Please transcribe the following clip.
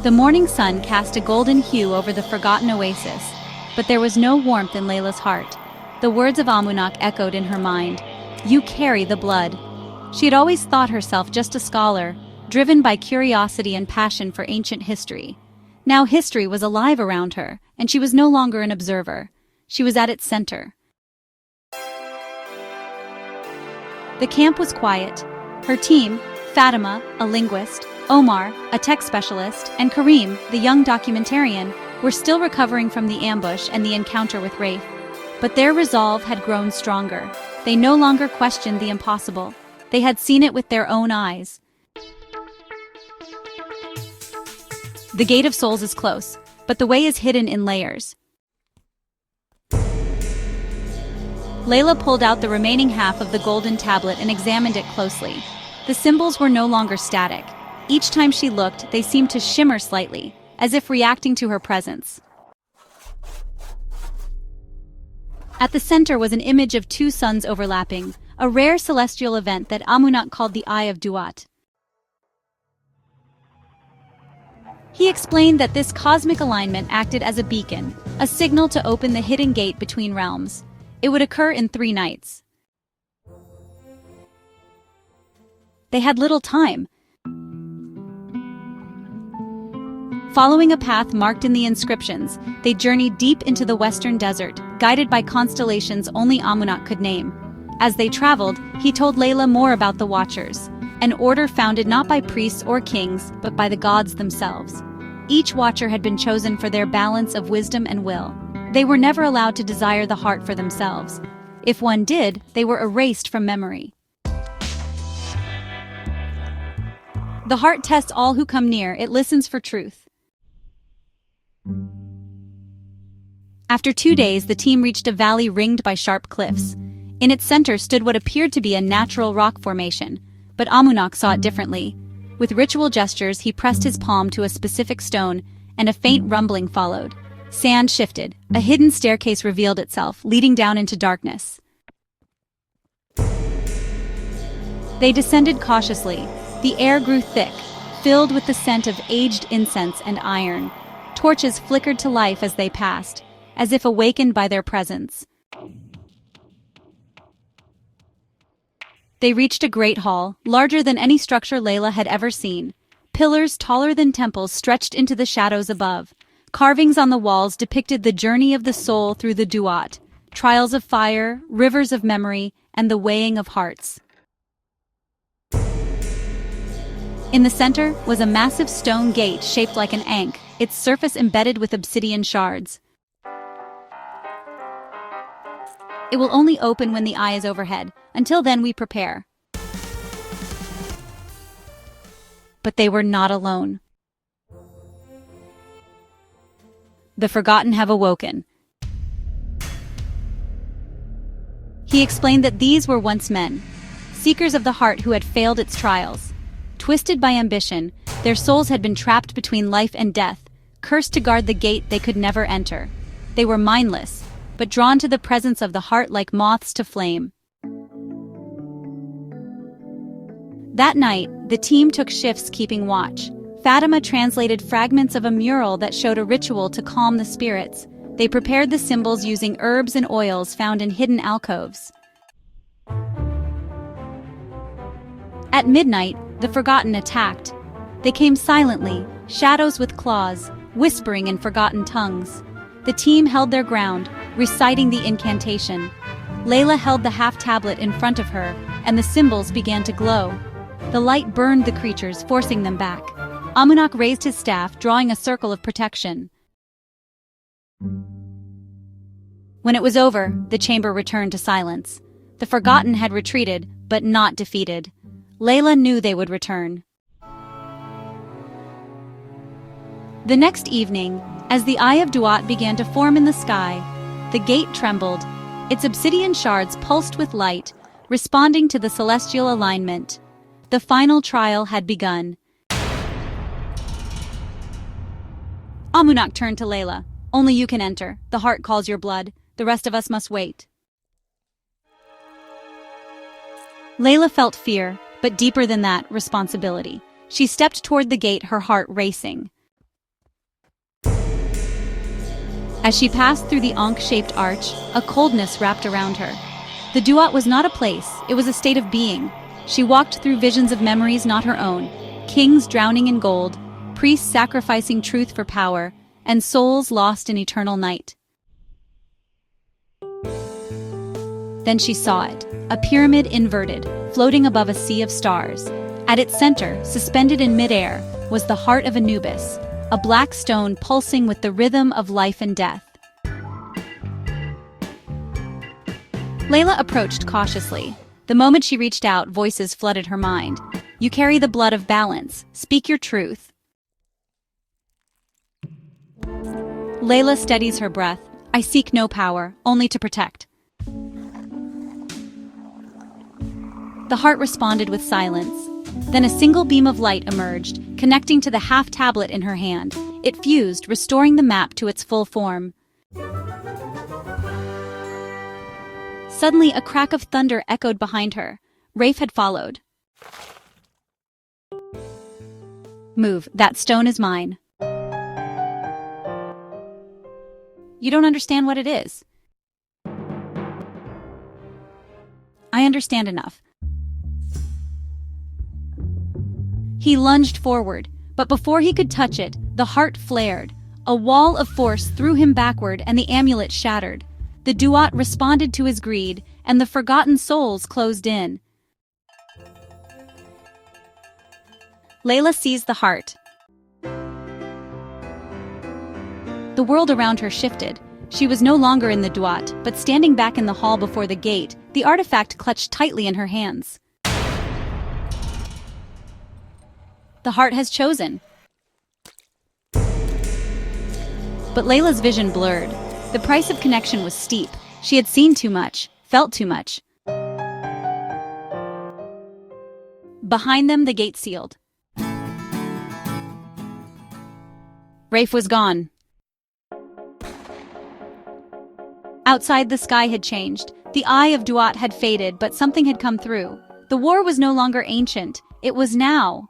The morning sun cast a golden hue over the forgotten oasis, but there was no warmth in Layla's heart. The words of Amunach echoed in her mind. "You carry the blood." She had always thought herself just a scholar, driven by curiosity and passion for ancient history. Now history was alive around her, and she was no longer an observer. She was at its center. The camp was quiet. Her team, Fatima, a linguist, Omar, a tech specialist, and Karim, the young documentarian, were still recovering from the ambush and the encounter with Wraith. But their resolve had grown stronger. They no longer questioned the impossible. They had seen it with their own eyes. The Gate of Souls is close, but the way is hidden in layers. Layla pulled out the remaining half of the golden tablet and examined it closely. The symbols were no longer static. Each time she looked, they seemed to shimmer slightly, as if reacting to her presence. At the center was an image of two suns overlapping, a rare celestial event that Amunach called the Eye of Duat. He explained that this cosmic alignment acted as a beacon, a signal to open the hidden gate between realms. It would occur in 3 nights. They had little time. Following a path marked in the inscriptions, they journeyed deep into the western desert, guided by constellations only Amunach could name. As they traveled, he told Layla more about the Watchers, an order founded not by priests or kings, but by the gods themselves. Each Watcher had been chosen for their balance of wisdom and will. They were never allowed to desire the heart for themselves. If one did, they were erased from memory. The heart tests all who come near, it listens for truth. After 2 days, the team reached a valley ringed by sharp cliffs. In its center stood what appeared to be a natural rock formation, but Amunach saw it differently. With ritual gestures, he pressed his palm to a specific stone, and a faint rumbling followed. Sand shifted. A hidden staircase revealed itself, leading down into darkness. They descended cautiously. The air grew thick, filled with the scent of aged incense and iron. Torches flickered to life as they passed, as if awakened by their presence. They reached a great hall, larger than any structure Layla had ever seen. Pillars taller than temples stretched into the shadows above. Carvings on the walls depicted the journey of the soul through the Duat, trials of fire, rivers of memory, and the weighing of hearts. In the center was a massive stone gate shaped like an ankh, its surface embedded with obsidian shards. It will only open when the eye is overhead. Until then, we prepare. But they were not alone. The forgotten have awoken. He explained that these were once men, seekers of the heart who had failed its trials. Twisted by ambition, their souls had been trapped between life and death, cursed to guard the gate they could never enter. They were mindless, but drawn to the presence of the heart like moths to flame. That night, the team took shifts keeping watch. Fatima translated fragments of a mural that showed a ritual to calm the spirits. They prepared the symbols using herbs and oils found in hidden alcoves. At midnight, the forgotten attacked. They came silently, shadows with claws, whispering in forgotten tongues. The team held their ground, reciting the incantation. Layla held the half-tablet in front of her, and the symbols began to glow. The light burned the creatures, forcing them back. Amunach raised his staff, drawing a circle of protection. When it was over, the chamber returned to silence. The forgotten had retreated, but not defeated. Layla knew they would return. The next evening, as the Eye of Duat began to form in the sky, the gate trembled. Its obsidian shards pulsed with light, responding to the celestial alignment. The final trial had begun. Amunach turned to Layla. "Only you can enter. The heart calls your blood. The rest of us must wait." Layla felt fear, but deeper than that, responsibility. She stepped toward the gate, her heart racing. As she passed through the Ankh-shaped arch, a coldness wrapped around her. The Duat was not a place, it was a state of being. She walked through visions of memories not her own, kings drowning in gold, priests sacrificing truth for power, and souls lost in eternal night. Then she saw it, a pyramid inverted, floating above a sea of stars. At its center, suspended in midair, was the Heart of Anubis, a black stone pulsing with the rhythm of life and death. Layla approached cautiously. The moment she reached out, voices flooded her mind. You carry the blood of balance. Speak your truth. Layla steadies her breath. I seek no power, only to protect. The heart responded with silence. Then a single beam of light emerged, connecting to the half-tablet in her hand. It fused, restoring the map to its full form. Suddenly, a crack of thunder echoed behind her. Rafe had followed. Move, that stone is mine. You don't understand what it is. I understand enough. He lunged forward, but before he could touch it, the heart flared. A wall of force threw him backward and the amulet shattered. The Duat responded to his greed, and the forgotten souls closed in. Layla seized the heart. The world around her shifted. She was no longer in the Duat, but standing back in the hall before the gate, the artifact clutched tightly in her hands. The heart has chosen. But Layla's vision blurred. The price of connection was steep. She had seen too much, felt too much. Behind them, the gate sealed. Rafe was gone. Outside, the sky had changed. The eye of Duat had faded, but something had come through. The war was no longer ancient. It was now.